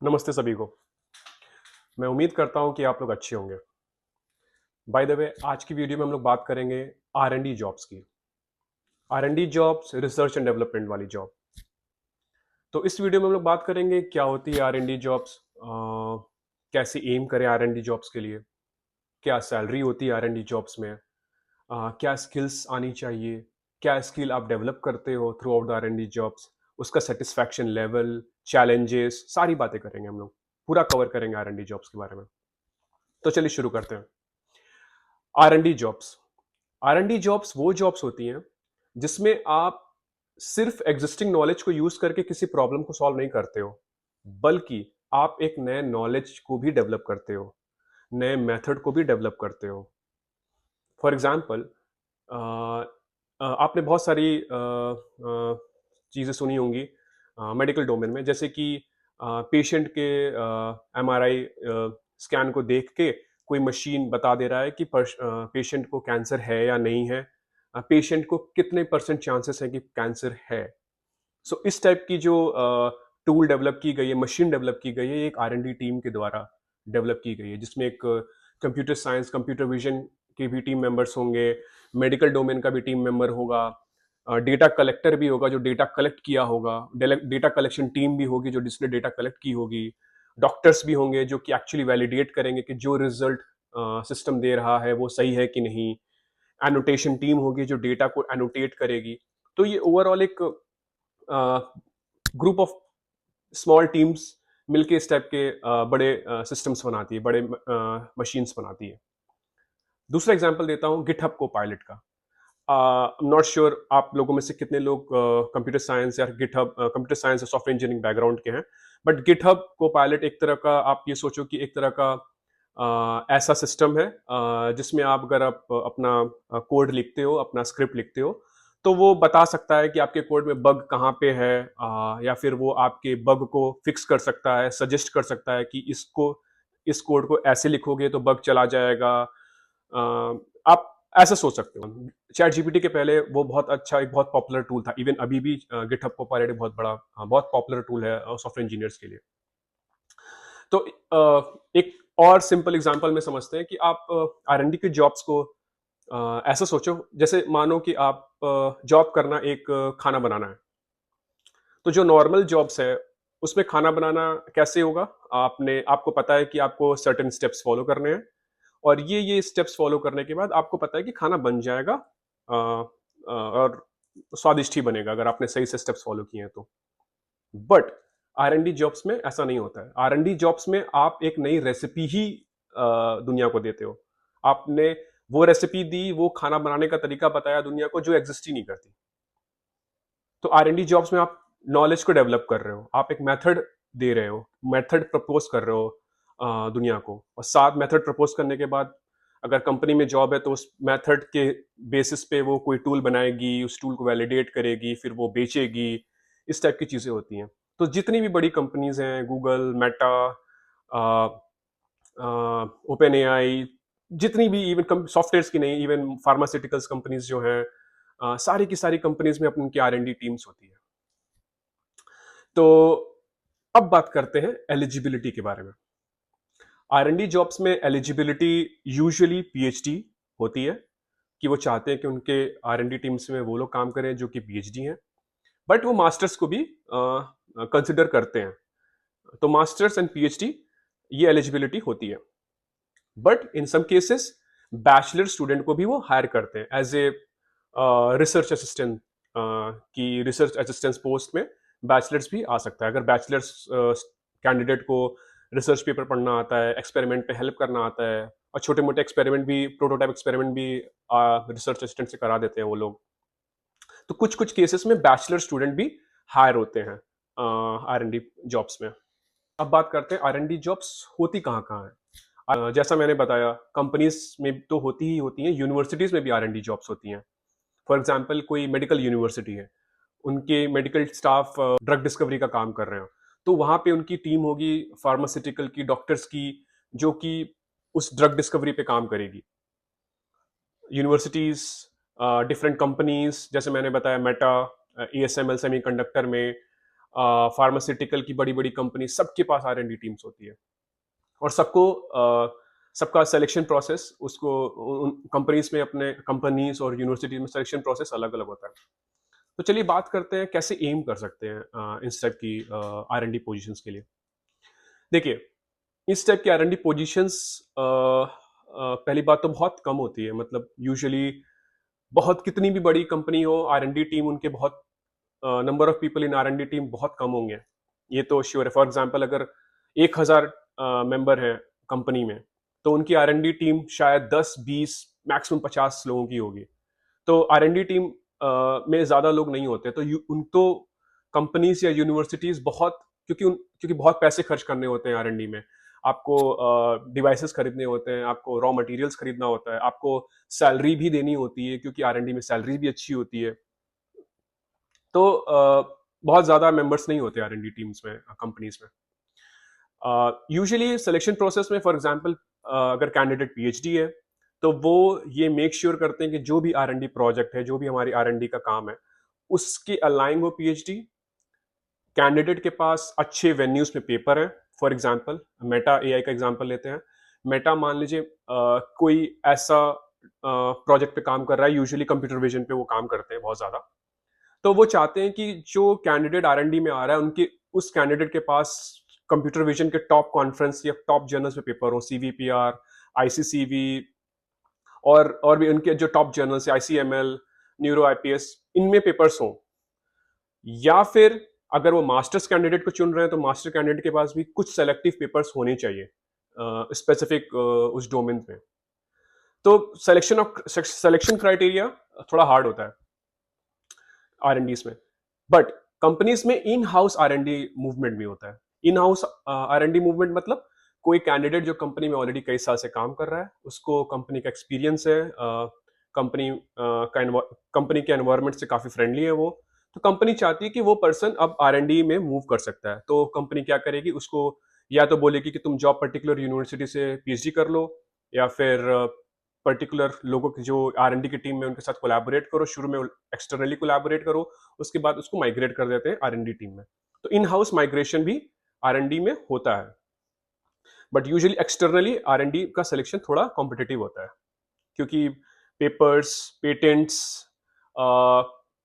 नमस्ते सभी को। मैं उम्मीद करता हूँ कि आप लोग अच्छे होंगे। बाय द वे, आज की वीडियो में हम लोग बात करेंगे आर&डी जॉब्स की। आर&डी जॉब्स, रिसर्च एंड डेवलपमेंट वाली जॉब। तो इस वीडियो में हम लोग बात करेंगे क्या होती है आर&डी जॉब्स, कैसे एम करें आर&डी जॉब्स के लिए, क्या सैलरी होती है आर&डी जॉब्स में, क्या स्किल्स आनी चाहिए, क्या स्किल आप डेवलप करते हो थ्रू आउट द आर&डी जॉब्स, उसका सेटिस्फैक्शन लेवल, चैलेंजेस, सारी बातें करेंगे हम लोग। पूरा कवर करेंगे आर&डी जॉब्स के बारे में। तो चलिए शुरू करते हैं। आर&डी जॉब्स। आर&डी जॉब्स वो जॉब्स होती हैं जिसमें आप सिर्फ एग्जिस्टिंग नॉलेज को यूज करके किसी प्रॉब्लम को सॉल्व नहीं करते हो, बल्कि आप एक नए नॉलेज को भी डेवलप करते हो, नए मेथड को भी डेवलप करते हो। फॉर एग्जाम्पल, आपने बहुत सारी चीज़ें सुनी होंगी मेडिकल डोमेन में, जैसे कि पेशेंट के एमआरआई स्कैन को देख के कोई मशीन बता दे रहा है कि पेशेंट को कैंसर है या नहीं है, पेशेंट को कितने परसेंट चांसेस हैं कि कैंसर है। सो इस टाइप की जो टूल डेवलप की गई है, मशीन डेवलप की गई है, ये एक आर&डी टीम के द्वारा डेवलप की गई है, जिसमें एक कंप्यूटर साइंस, कंप्यूटर विजन के भी टीम मेंबर्स होंगे, मेडिकल डोमेन का भी टीम मेंबर होगा, डेटा कलेक्टर भी होगा जो डेटा कलेक्ट किया होगा, डेटा कलेक्शन टीम भी होगी जो जिसने डेटा कलेक्ट की होगी, डॉक्टर्स भी होंगे जो कि एक्चुअली वैलिडेट करेंगे कि जो रिजल्ट सिस्टम दे रहा है वो सही है कि नहीं, एनोटेशन टीम होगी जो डेटा को एनोटेट करेगी। तो ये ओवरऑल एक ग्रुप ऑफ स्मॉल टीम्स मिलके इस टाइप के बड़े सिस्टम्स बनाती है, बड़े मशीन्स बनाती है। दूसरा एग्जांपल देता हूँ गिटहब को पायलट का। नॉट श्योर आप लोगों में से कितने लोग कंप्यूटर साइंस या गिटहब, कंप्यूटर साइंस या सॉफ्टवेयर इंजीनियरिंग बैकग्राउंड के हैं, बट गिटहब को पायलट एक तरह का, आप ये सोचो कि एक तरह का ऐसा सिस्टम है जिसमें आप अगर आप अपना कोड लिखते हो, अपना स्क्रिप्ट लिखते हो, तो वो बता सकता है कि आपके कोड में बग कहाँ पे है, या फिर वो आपके बग को फिक्स कर सकता है, सजेस्ट कर सकता है कि इसको, इस कोड को ऐसे लिखोगे तो बग चला जाएगा। आप ऐसा सोच सकते हो। चैट जीपीटी के पहले वो बहुत अच्छा, एक बहुत पॉपुलर टूल था। इवन अभी भी गिटहब कोपायलट एक बहुत बड़ा, बहुत पॉपुलर टूल है सॉफ्टवेयर इंजीनियर्स के लिए। तो एक और सिंपल एग्जांपल में समझते हैं कि आप आर&डी के जॉब्स को ऐसा सोचो, जैसे मानो कि आप जॉब करना, एक खाना बनाना है। तो जो नॉर्मल जॉब्स है उसमें खाना बनाना कैसे होगा, आपको पता है कि आपको सर्टेन स्टेप्स फॉलो करने हैं, और ये स्टेप्स फॉलो करने के बाद आपको पता है कि खाना बन जाएगा, और स्वादिष्ट ही बनेगा अगर आपने सही से स्टेप्स फॉलो किए हैं तो। बट आर&डी जॉब्स में ऐसा नहीं होता है। आर&डी जॉब्स में आप एक नई रेसिपी ही दुनिया को देते हो। आपने वो रेसिपी दी, वो खाना बनाने का तरीका बताया दुनिया को जो एग्जिस्ट ही नहीं करती। तो आर&डी जॉब्स में आप नॉलेज को डेवलप कर रहे हो, आप एक मेथड दे रहे हो, मेथड प्रपोज कर रहे हो दुनिया को, और साथ मेथड प्रपोज करने के बाद अगर कंपनी में जॉब है तो उस मेथड के बेसिस पे वो कोई टूल बनाएगी, उस टूल को वैलिडेट करेगी, फिर वो बेचेगी। इस टाइप की चीजें होती हैं। तो जितनी भी बड़ी कंपनीज हैं, गूगल, मेटा, ओपन एआई, जितनी भी, इवन सॉफ्टवेयर की नहीं, इवन फार्मास्यूटिकल्स कंपनीज जो हैं, सारी की सारी कंपनीज में अपनी आर&डी टीम्स होती है। तो अब बात करते हैं एलिजिबिलिटी के बारे में। आर&डी जॉब्स में एलिजिबिलिटी यूजुअली पीएचडी होती है, कि वो चाहते हैं कि उनके आर&डी टीम्स में वो लोग काम करें जो कि पीएचडी हैं, बट वो मास्टर्स को भी कंसिडर करते हैं। तो मास्टर्स एंड पीएचडी, ये एलिजिबिलिटी होती है। But in some cases bachelor student को भी वो हायर करते हैं एज ए रिसर्च असिस्टेंट, की रिसर्च असिस्टेंट पोस्ट में बैचलर्स भी आ सकता है। अगर बैचलर्स कैंडिडेट को रिसर्च पेपर पढ़ना आता है, एक्सपेरिमेंट पे हेल्प करना आता है, और छोटे मोटे एक्सपेरिमेंट भी, प्रोटोटाइप एक्सपेरिमेंट भी रिसर्च असिस्टेंट से करा देते हैं वो लोग। तो कुछ कुछ केसेस में बैचलर स्टूडेंट भी हायर होते हैं आर&डी जॉब्स में। अब बात करते हैं आर&डी जॉब्स होती कहाँ कहाँ है। जैसा मैंने बताया, कंपनीज में तो होती ही होती हैं, यूनिवर्सिटीज में भी आर&डी जॉब्स होती हैं। फॉर एग्जाम्पल, कोई मेडिकल यूनिवर्सिटी है, उनके मेडिकल स्टाफ ड्रग डिस्कवरी का काम कर रहे हैं, तो वहां पे उनकी टीम होगी फार्मास्यूटिकल की, डॉक्टर्स की, जो कि उस ड्रग डिस्कवरी पे काम करेगी। यूनिवर्सिटीज, डिफरेंट कंपनीज, जैसे मैंने बताया मेटा, एएसएमएल सेमीकंडक्टर में, फार्मास्यूटिकल की बड़ी-बड़ी कंपनी सबके पास आर-एन-डी टीम्स होती है और सबका सिलेक्शन प्रोसेस उसको उन कंपनीज़ में अपने कंपनीज़ और यूनिवर्सिटी में सिलेक्शन प्रोसेस अलग-अलग होता है। तो चलिए बात करते हैं कैसे एम कर सकते हैं इस टाइप की आर-एन-डी पोज़ीशंस के लिए। देखिए, इस टाइप की आर-एन-डी पोज़ीशंस पहली बात तो बहुत कम होती है मतलब यूजुअली बहुत कितनी भी बड़ी कंपनी हो आर-एन-डी टीम उनके बहुत number of people in R&D team बहुत कम होंगे। ये तो श्योर है। फॉर एग्ज़ाम्पल अगर 1000 मेंबर हैं कंपनी में, तो उनकी आर-एन-डी टीम शायद 10, 20 मैक्सिमम 50 लोगों की होगी। तो आर-एन-डी टीम में ज़्यादा लोग नहीं होते तो उन तो कंपनीज़ या यूनिवर्सिटीज़ बहुत क्योंकि बहुत पैसे खर्च करने होते हैं आर-एन-डी में। आपको डिवाइसेस खरीदने होते हैं, आपको रॉ मटेरियल्स खरीदना होता है, आपको सैलरी भी देनी होती है क्योंकि आर-एन-डी में सैलरी भी अच्छी होती है। तो बहुत ज़्यादा मेंबर्स नहीं होते आर-एन-डी टीम्स में कंपनीज़ में। यूजुअली सिलेक्शन प्रोसेस में फॉर एग्जांपल अगर कैंडिडेट पीएचडी है, तो वो ये मेक श्योर करते हैं कि जो भी आर-एन-डी प्रोजेक्ट है, जो भी हमारी आर-एन-डी का काम है, उसके अलाइन वो पीएचडी। कैंडिडेट के पास अच्छे वेन्यूज़ में पेपर है। फॉर एग्जांपल मेटा एआई का एग्जांपल लेते हैं। मेटा मान लीजिए कोई ऐसा प्रोजेक्ट पे काम कर रहा है, यूजुअली कंप्यूटर विजन पे वो काम करते हैं बहुत ज़्यादा। तो वो चाहते हैं कि जो कैंडिडेट आर-एन-डी में आ रहा है, उनके उस कैंडिडेट के पास कंप्यूटर विजन के टॉप कॉन्फ्रेंस या टॉप जर्नल्स में पेपर हो, सीवीपीआर, आईसीसीवी और भी उनके जो टॉप जर्नल्स है, आईसीएमएल, न्यूरो आईपीएस, इनमें पेपर्स हों। या फिर अगर वो मास्टर्स कैंडिडेट को चुन रहे हैं, तो मास्टर कैंडिडेट के पास भी कुछ सेलेक्टिव पेपर्स होने चाहिए स्पेसिफिक उस डोमेन में। तो सिलेक्शन क्राइटेरिया थोड़ा हार्ड होता है आर-एन-डीज़ में। बट कंपनीज में इन हाउस आर-एन-डी मूवमेंट भी होता है। इन हाउस आर-एन-डी मूवमेंट मतलब कोई कैंडिडेट जो कंपनी में ऑलरेडी कई साल से काम कर रहा है, उसको कंपनी का एक्सपीरियंस है, कंपनी के एनवायरनमेंट से काफी फ्रेंडली है वो, तो कंपनी चाहती है कि वो पर्सन अब आर-एन-डी में मूव कर सकता है। तो कंपनी क्या करेगी, उसको या तो बोलेगी कि तुम जॉब पर्टिकुलर यूनिवर्सिटी से पीएचडी कर लो, या फिर पर्टिकुलर लोगों की जो आर-एन-डी की टीम में उनके साथ कोलैबोरेट करो, शुरू में एक्सटर्नली कोलैबोरेट करो, उसके बाद उसको माइग्रेट कर देते हैं आर-एन-डी टीम में। तो इन हाउस माइग्रेशन भी आर-एन-डी में होता है, बट यूजुअली एक्सटर्नली आर-एन-डी का सिलेक्शन थोड़ा कॉम्पिटिटिव होता है क्योंकि papers, patents,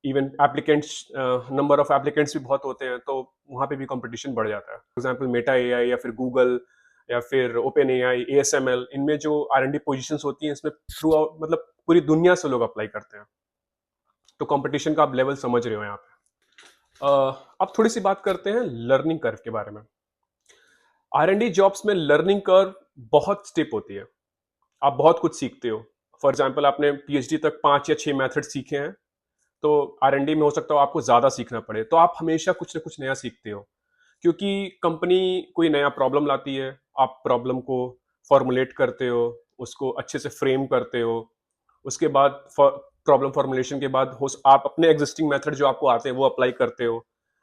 even applicants, number of applicants भी बहुत होते हैं, तो वहाँ पे भी कंपटीशन बढ़ जाता है। फॉर एग्जांपल मेटा एआई या फिर गूगल या फिर ओपन एआई, एएसएमएल, इनमें जो आर-एन-डी पोजीशंस होती हैं, इसमें थ्रू आउट मतलब पूरी दुनिया से लोग अप्लाई करते हैं। तो कंपटीशन का आप लेवल समझ रहे हो यहाँ पे। अब थोड़ी सी बात करते हैं लर्निंग कर्व के बारे में। आर-एन-डी जॉब्स में लर्निंग कर्व बहुत स्टेप होती है। आप बहुत कुछ सीखते हो। फॉर एग्जांपल आपने पीएचडी तक 5 या 6 मेथड सीखे हैं, तो आर-एन-डी में हो सकता हो आपको ज़्यादा सीखना पड़े। तो आप हमेशा कुछ ना कुछ नया सीखते हो, क्योंकि कंपनी कोई नया प्रॉब्लम लाती है, आप प्रॉब्लम को फॉर्मुलेट करते हो, उसको अच्छे से फ्रेम करते हो। उसके बाद प्रॉब्लम फॉर्मुलेशन के बाद आप अपने एग्जिस्टिंग मेथड जो आपको आते हैं वो अप्लाई करते हो।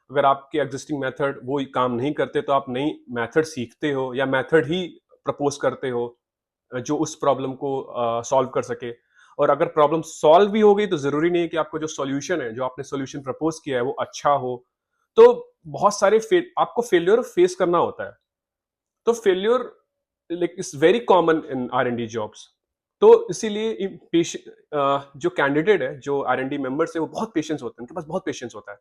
अगर आपके एग्जिस्टिंग मेथड वो काम नहीं करते, तो आप नई मेथड सीखते हो या मेथड ही प्रपोज करते हो जो उस प्रॉब्लम को सॉल्व कर सके। और अगर प्रॉब्लम सॉल्व भी हो गई, तो जरूरी नहीं है कि आपको जो सॉल्यूशन है, जो आपने सॉल्यूशन प्रपोज किया है, वो अच्छा हो। तो बहुत सारे आपको फेल्योर फेस करना होता है। तो failure like is very common in R&D jobs. तो इसीलिए जो कैंडिडेट है, जो आर-एन-डी मेंबर्स है, वो बहुत पेशेंस होते हैं, उनके पास बहुत पेशेंस होता है।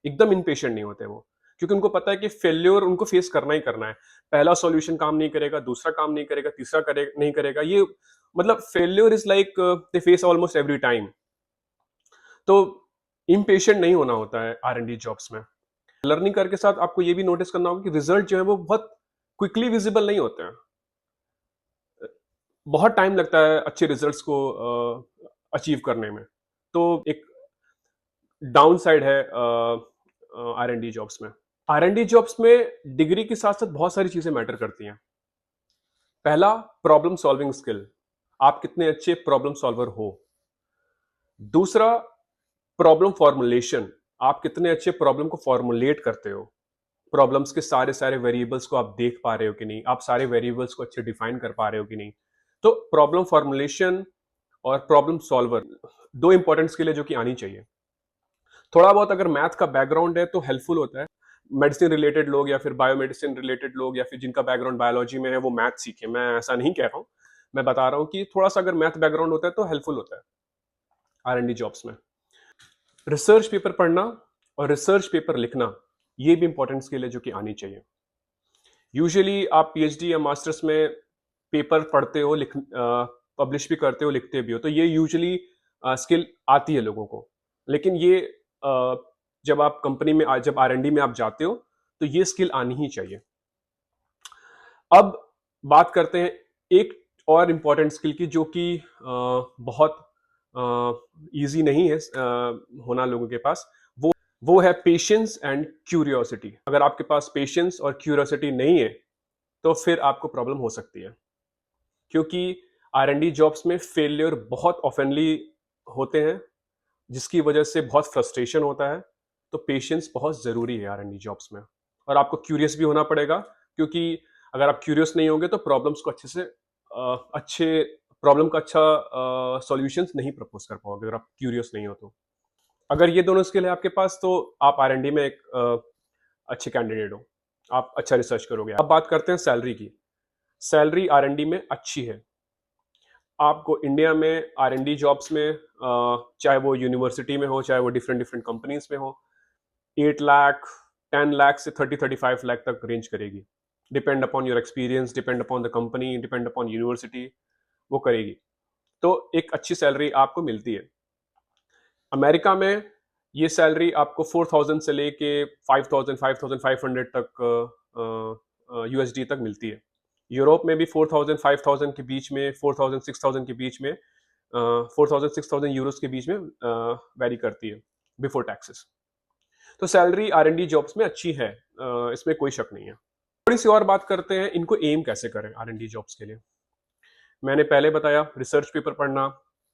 एकदम इम्पेशेंट नहीं होते वो, क्योंकि उनको पता है कि फेल्योर उनको फेस करना ही करना है। पहला सॉल्यूशन काम नहीं करेगा, दूसरा काम नहीं करेगा, तीसरा नहीं करेगा। ये मतलब failure is like they face almost every time. तो इम्पेशेंट नहीं होना होता है आर-एन-डी जॉब्स में। लर्निंग करके साथ आपको ये भी नोटिस करना होगा कि रिजल्ट जो है वो बहुत क्विकली विजिबल नहीं होते हैं। बहुत टाइम लगता है अच्छे रिजल्ट्स को अचीव करने में। तो एक डाउन साइड है आर-एन-डी जॉब्स में। आर-एन-डी जॉब्स में डिग्री के साथ साथ बहुत सारी चीजें मैटर करती हैं। पहला, प्रॉब्लम सॉल्विंग स्किल, आप कितने अच्छे प्रॉब्लम सॉल्वर हो। दूसरा, प्रॉब्लम फॉर्मुलेशन, आप कितने अच्छे प्रॉब्लम को फॉर्मुलेट करते हो। प्रॉब्लम्स के सारे सारे वेरिएबल्स को आप देख पा रहे हो कि नहीं, आप सारे वेरिएबल्स को अच्छे डिफाइन कर पा रहे हो कि नहीं। तो प्रॉब्लम फॉर्मुलेशन और प्रॉब्लम सॉल्वर, दो इंपॉर्टेंट स्किल है जो कि आनी चाहिए। थोड़ा बहुत अगर मैथ का बैकग्राउंड है तो हेल्पफुल होता है, मेडिसिन रिलेटेड लोग या फिर बायोमेडिसिन रिलेटेड लोग या फिर जिनका बैकग्राउंड बायोलॉजी में है वो मैथ सीखे, मैं ऐसा नहीं कह रहा हूँ। मैं बता रहा हूँ कि थोड़ा-सा अगर मैथ बैकग्राउंड होता है तो हेल्पफुल होता है आर-एन-डी जॉब्स में। रिसर्च पेपर पढ़ना और रिसर्च पेपर लिखना, ये भी इंपॉर्टेंट स्किल है जो कि आनी चाहिए। यूजुअली आप पीएचडी या मास्टर्स में पेपर पढ़ते हो, पब्लिश भी करते हो, लिखते भी हो, तो ये यूजुअली स्किल आती है लोगों को। लेकिन ये जब आप कंपनी में जब आर-एन-डी में आप जाते हो, तो ये स्किल आनी ही चाहिए। अब बात करते हैं एक और इम्पॉर्टेंट स्किल की जो कि बहुत ईज़ी नहीं है होना लोगों के पास। वो है पेशेंस एंड क्यूरियोसिटी। अगर आपके पास पेशेंस और क्यूरियोसिटी नहीं है, तो फिर आपको प्रॉब्लम हो सकती है। क्योंकि आर-एन-डी जॉब्स में फेलियर बहुत ऑफनली होते हैं, जिसकी वजह से बहुत फ्रस्ट्रेशन होता है। तो पेशेंस बहुत ज़रूरी है आर-एन-डी जॉब्स में। और आपको क्यूरियस भी होना पड़ेगा, क्योंकि अगर आप क्यूरियस नहीं होंगे तो प्रॉब्लम्स को अच्छे से अच्छे प्रॉब्लम का अच्छा सॉल्यूशंस नहीं प्रपोज कर पाओगे अगर आप क्यूरियस नहीं हो तो। अगर ये दोनों स्किल है आपके पास तो आप आर-एन-डी में एक अच्छे कैंडिडेट हो। आप अच्छा रिसर्च करोगे। अब बात करते हैं सैलरी की। सैलरी आर-एन-डी में अच्छी है। आपको इंडिया में आर-एन-डी जॉब्स में चाहे वो यूनिवर्सिटी में हो, चाहे वो डिफरेंट डिफरेंट कंपनीज में हो, 8 लाख, 10 लाख से 30-35 लाख तक रेंज करेगी। Depend upon your experience, depend upon the company, depend upon university, वो करेगी। तो एक अच्छी सैलरी आपको मिलती है। अमेरिका में ये सैलरी आपको 4,000 से लेके 5,000, 5,500 तक यूएसडी तक मिलती है। यूरोप में भी 4,000, 5,000 के बीच में, 4,000, 6,000 के बीच में, 4,000, 6,000 यूरोस के बीच में वैरी करती है बिफोर टैक्सेस। तो सैलरी आर-एन-डी जॉब्स में अच्छी है, इसमें कोई शक नहीं है। थोड़ी सी और बात करते हैं, इनको एम कैसे करें आर-एन-डी जॉब्स के लिए। मैंने पहले बताया रिसर्च पेपर पढ़ना,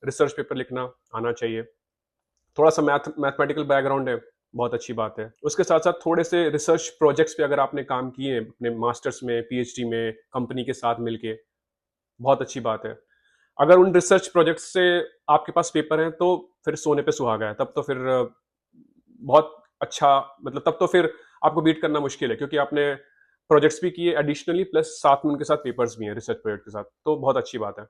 रिसर्च पेपर लिखना आना चाहिए। थोड़ा सा मैथमेटिकल बैकग्राउंड है, बहुत अच्छी बात है। उसके साथ साथ थोड़े से रिसर्च प्रोजेक्ट्स पे अगर आपने काम किए हैं अपने मास्टर्स में, पीएचडी में, कंपनी के साथ मिलके, बहुत अच्छी बात है। अगर उन रिसर्च प्रोजेक्ट्स से आपके पास पेपर हैं तो फिर सोने पे सुहागा है। तब तो फिर बहुत अच्छा, मतलब तब तो फिर आपको बीट करना मुश्किल है, क्योंकि आपने प्रोजेक्ट्स भी किए एडिशनली, प्लस साथ में उनके साथ पेपर्स भी हैं रिसर्च प्रोजेक्ट के साथ, तो बहुत अच्छी बात है।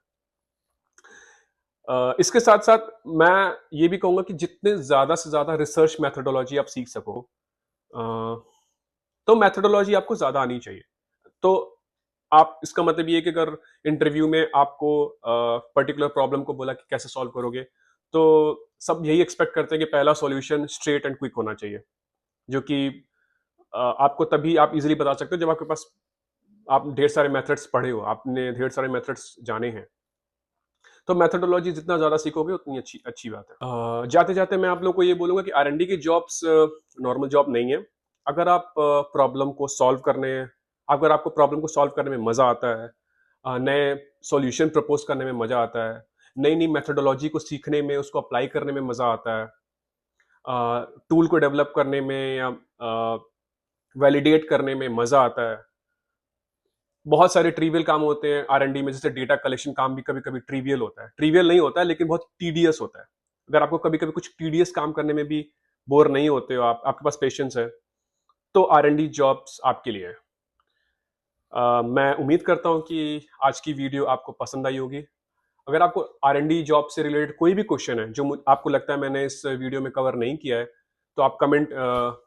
इसके साथ साथ मैं ये भी कहूंगा कि जितने ज्यादा से ज्यादा रिसर्च मैथडोलॉजी आप सीख सको, अ, तो मैथडोलॉजी आपको ज्यादा आनी चाहिए। तो आप, इसका मतलब ये कि अगर इंटरव्यू में आपको पर्टिकुलर प्रॉब्लम को बोला कि कैसे सॉल्व करोगे, तो सब यही एक्सपेक्ट करते हैं कि पहला सॉल्यूशन स्ट्रेट एंड क्विक होना चाहिए, जो कि आपको तभी आप इजीली बता सकते हो जब आपके पास आप ढेर सारे मेथड्स पढ़े हो, आपने ढेर सारे मेथड्स जाने हैं। तो मेथोडोलॉजी जितना ज़्यादा सीखोगे उतनी अच्छी अच्छी बात है। जाते-जाते मैं आप लोगों को ये बोलूँगा कि आर-एन-डी की जॉब्स नॉर्मल जॉब नहीं है। अगर आप प्रॉब्लम को सॉल्व करने अगर आपको प्रॉब्लम को सॉल्व करने में मज़ा आता है, नए सॉल्यूशन प्रपोज़ करने में मज़ा आता है, नई-नई मेथोडोलॉजी को सीखने में, उसको अप्लाई करने में मज़ा आता है, टूल को डेवलप करने में या वैलिडेट करने में मज़ा आता है। बहुत सारे ट्रिवियल काम होते हैं आर-एन-डी में, जैसे डेटा कलेक्शन काम भी कभी-कभी ट्रिवियल होता है। ट्रिवियल नहीं होता है लेकिन बहुत टीडियस होता है। अगर आपको कभी-कभी कुछ टीडियस काम करने में भी बोर नहीं होते हो आप, आपके पास पेशेंस है, तो आर-एन-डी जॉब्स आपके लिए है। मैं उम्मीद करता हूँ कि आज की वीडियो आपको पसंद आई होगी। अगर आपको आर-एन-डी जॉब से रिलेटेड कोई भी क्वेश्चन है जो आपको लगता है मैंने इस वीडियो में कवर नहीं किया है, तो आप कमेंट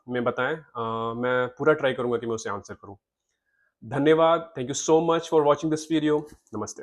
में बताएं। मैं पूरा ट्राई करूंगा कि मैं उसे आंसर करूं। धन्यवाद। Thank you so much for watching this video. नमस्ते।